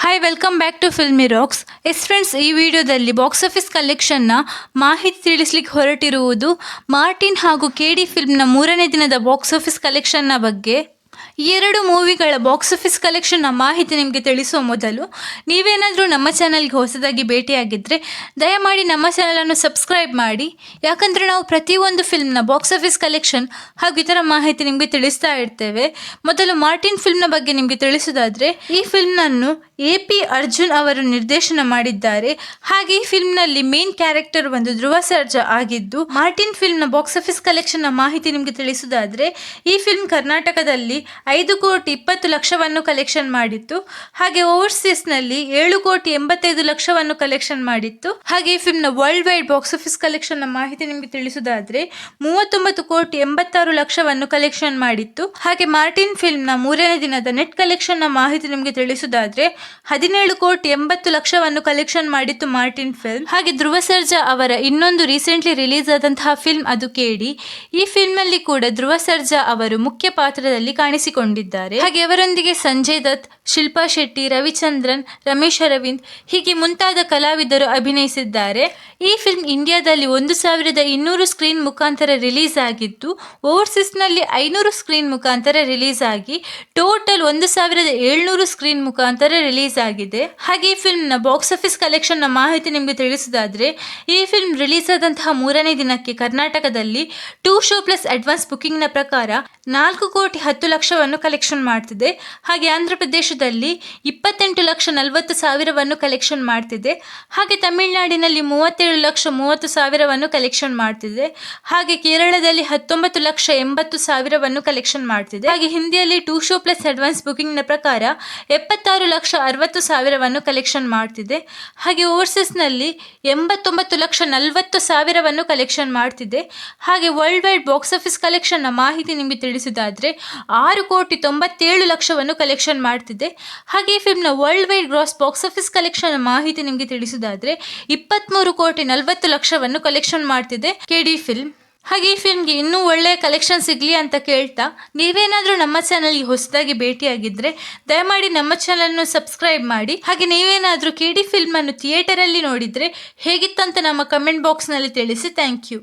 Hi welcome back to filmy rocks. Friends, ಈ ವಿಡಿಯೋದಲ್ಲಿ box office ಕಲೆಕ್ಷನ್ನ ಮಾಹಿತಿ ತಿಳಿಸ್ಲಿಕ್ಕೆ ಹೊರಟಿರುವುದು ಮಾರ್ಟಿನ್ ಹಾಗೂ ಕೆಡಿ ಫಿಲ್ಮ್ನ 3ನೇ ದಿನದ ಬಾಕ್ಸ್ ಆಫೀಸ್ ಕಲೆಕ್ಷನ್ನ ಬಗ್ಗೆ. ಈ ಎರಡು ಮೂವಿಗಳ ಬಾಕ್ಸ್ ಆಫೀಸ್ ಕಲೆಕ್ಷನ್ನ ಮಾಹಿತಿ ನಿಮಗೆ ತಿಳಿಸುವ ಮೊದಲು ನೀವೇನಾದರೂ ನಮ್ಮ ಚಾನಲ್ಗೆ ಹೊಸದಾಗಿ ಭೇಟಿಯಾಗಿದ್ದರೆ ದಯಮಾಡಿ ನಮ್ಮ ಚಾನಲನ್ನು ಸಬ್ಸ್ಕ್ರೈಬ್ ಮಾಡಿ. ಯಾಕಂದರೆ ನಾವು ಪ್ರತಿಯೊಂದು ಫಿಲ್ಮ್ನ ಬಾಕ್ಸ್ ಆಫೀಸ್ ಕಲೆಕ್ಷನ್ ಹಾಗೂ ಇತರ ಮಾಹಿತಿ ನಿಮಗೆ ತಿಳಿಸ್ತಾ ಇರ್ತೇವೆ. ಮೊದಲು ಮಾರ್ಟಿನ್ ಫಿಲ್ಮ್ನ ಬಗ್ಗೆ ನಿಮಗೆ ತಿಳಿಸೋದಾದರೆ, ಈ ಫಿಲ್ಮ್ನನ್ನು AP ಅರ್ಜುನ್ ಅವರು ನಿರ್ದೇಶನ ಮಾಡಿದ್ದಾರೆ. ಹಾಗೆ ಈ ಫಿಲ್ಮ್ನಲ್ಲಿ ಮೇನ್ ಕ್ಯಾರೆಕ್ಟರ್ ಒಂದು ಧ್ರುವ ಸರ್ಜಾ ಆಗಿದ್ದು, ಮಾರ್ಟಿನ್ ಫಿಲ್ಮ್ನ ಬಾಕ್ಸ್ ಆಫೀಸ್ ಕಲೆಕ್ಷನ್ನ ಮಾಹಿತಿ ನಿಮಗೆ ತಿಳಿಸೋದಾದರೆ, ಈ ಫಿಲ್ಮ್ ಕರ್ನಾಟಕದಲ್ಲಿ 5,20,00,000 ಕಲೆಕ್ಷನ್ ಮಾಡಿತ್ತು. ಹಾಗೆ ಓವರ್ಸೀಸ್ನಲ್ಲಿ 7,85,00,000 ಕಲೆಕ್ಷನ್ ಮಾಡಿತ್ತು. ಹಾಗೆ ಈ ಫಿಲ್ಮ್ನ ವರ್ಲ್ಡ್ ವೈಡ್ ಬಾಕ್ಸ್ ಆಫೀಸ್ ಕಲೆಕ್ಷನ್ನ ಮಾಹಿತಿ ನಿಮಗೆ ತಿಳಿಸೋದಾದರೆ 39,86,00,000 ಕಲೆಕ್ಷನ್ ಮಾಡಿತ್ತು. ಹಾಗೆ ಮಾರ್ಟಿನ್ ಫಿಲ್ಮ್ನ 3ನೇ ದಿನದ ನೆಟ್ ಕಲೆಕ್ಷನ್ನ ಮಾಹಿತಿ ನಿಮಗೆ ತಿಳಿಸೋದಾದರೆ 17,80,00,000 ಕಲೆಕ್ಷನ್ ಮಾಡಿತ್ತು ಮಾರ್ಟಿನ್ ಫಿಲ್ಮ್. ಹಾಗೆ ಧ್ರುವ ಸರ್ಜಾ ಅವರ ಇನ್ನೊಂದು ರೀಸೆಂಟ್ಲಿ ರಿಲೀಸ್ ಆದಂತಹ ಫಿಲ್ಮ್ ಅದು ಕೆಡಿ. ಈ ಫಿಲ್ಮ್ನಲ್ಲಿ ಕೂಡ ಧ್ರುವ ಸರ್ಜಾ ಅವರು ಮುಖ್ಯ ಪಾತ್ರದಲ್ಲಿ ಕಾಣಿಸಿಕೊಂಡಿದ್ದಾರೆ. ಹಾಗೆ ಅವರೊಂದಿಗೆ ಸಂಜಯ್ ದತ್, ಶಿಲ್ಪಾ ಶೆಟ್ಟಿ, ರವಿಚಂದ್ರನ್, ರಮೇಶ್ ಅರವಿಂದ್ ಹೀಗೆ ಮುಂತಾದ ಕಲಾವಿದರು ಅಭಿನಯಿಸಿದ್ದಾರೆ. ಈ ಫಿಲ್ಮ್ ಇಂಡಿಯಾದಲ್ಲಿ 1,200 ಸ್ಕ್ರೀನ್ ಮುಖಾಂತರ ರಿಲೀಸ್ ಆಗಿದ್ದು, ಓವರ್ಸೀಸ್ನಲ್ಲಿ 500 ಸ್ಕ್ರೀನ್ ಮುಖಾಂತರ ರಿಲೀಸ್ ಆಗಿ ಟೋಟಲ್ 1,700 ಸ್ಕ್ರೀನ್ ಮುಖಾಂತರ ರಿಲೀಸ್ ಆಗಿದೆ. ಹಾಗೆ ಈ ಫಿಲ್ಮ್ನ ಬಾಕ್ಸ್ ಆಫೀಸ್ ಕಲೆಕ್ಷನ್ನ ಮಾಹಿತಿ ನಿಮಗೆ ತಿಳಿಸೋದಾದ್ರೆ, ಈ ಫಿಲ್ಮ್ ರಿಲೀಸ್ ಆದಂತಹ 3ನೇ ದಿನಕ್ಕೆ ಕರ್ನಾಟಕದಲ್ಲಿ 2 ಶೋ ಪ್ಲಸ್ ಅಡ್ವಾನ್ಸ್ ಬುಕಿಂಗ್ನ ಪ್ರಕಾರ 4,10,00,000 ಕಲೆಕ್ಷನ್ ಮಾಡ್ತಿದೆ. ಹಾಗೆ ಆಂಧ್ರ ಪ್ರದೇಶದಲ್ಲಿ 28,40,000 ಕಲೆಕ್ಷನ್ ಮಾಡ್ತಿದೆ. ಹಾಗೆ ತಮಿಳುನಾಡಿನಲ್ಲಿ 37,30,000 ಕಲೆಕ್ಷನ್ ಮಾಡ್ತಿದೆ. ಹಾಗೆ ಕೇರಳದಲ್ಲಿ 19,80,000 ಕಲೆಕ್ಷನ್ ಮಾಡ್ತಿದೆ. ಹಾಗೆ ಹಿಂದಿಯಲ್ಲಿ 2 ಶೋ ಪ್ಲಸ್ ಅಡ್ವಾನ್ಸ್ ಬುಕಿಂಗ್ನ ಪ್ರಕಾರ 76,60,000 ಕಲೆಕ್ಷನ್ ಮಾಡ್ತಿದೆ. ಹಾಗೆ ಓವರ್ಸೀಸ್ನಲ್ಲಿ 89,40,000 ಕಲೆಕ್ಷನ್ ಮಾಡ್ತಿದೆ. ಹಾಗೆ ವರ್ಲ್ಡ್ ವೈಡ್ ಬಾಕ್ಸ್ ಆಫೀಸ್ ಕಲೆಕ್ಷನ್ನ ಮಾಹಿತಿ ನಿಮಗೆ ತಿಳಿಸಿದಾದ್ರೆ 6,97,00,000 ಕಲೆಕ್ಷನ್ ಮಾಡ್ತಿದೆ. ಹಾಗೆ ಈ ಫಿಲ್ಮ್ನ world wide gross box office collection ಮಾಹಿತಿ ನಿಮಗೆ ತಿಳಿಸಿದಾದ್ರೆ 23,40,00,000 ಕಲೆಕ್ಷನ್ ಮಾಡ್ತಿದೆ ಕೆಡಿ ಫಿಲ್ಮ್. ಹಾಗೆ ಈ ಫಿಲ್ಮ್ಗೆ ಇನ್ನೂ ಒಳ್ಳೆಯ ಕಲೆಕ್ಷನ್ ಸಿಗಲಿ ಅಂತ ಕೇಳ್ತಾ, ನೀವೇನಾದರೂ ನಮ್ಮ ಚಾನಲ್ಗೆ ಹೊಸದಾಗಿ ಭೇಟಿಯಾಗಿದ್ದರೆ ದಯಮಾಡಿ ನಮ್ಮ ಚಾನಲ್ನ ಸಬ್ಸ್ಕ್ರೈಬ್ ಮಾಡಿ. ಹಾಗೆ ನೀವೇನಾದರೂ ಕೆಡಿ ಫಿಲ್ಮನ್ನು ಥಿಯೇಟರಲ್ಲಿ ನೋಡಿದರೆ ಹೇಗಿತ್ತಂತ ನಮ್ಮ ಕಮೆಂಟ್ ಬಾಕ್ಸ್ನಲ್ಲಿ ತಿಳಿಸಿ. Thank you.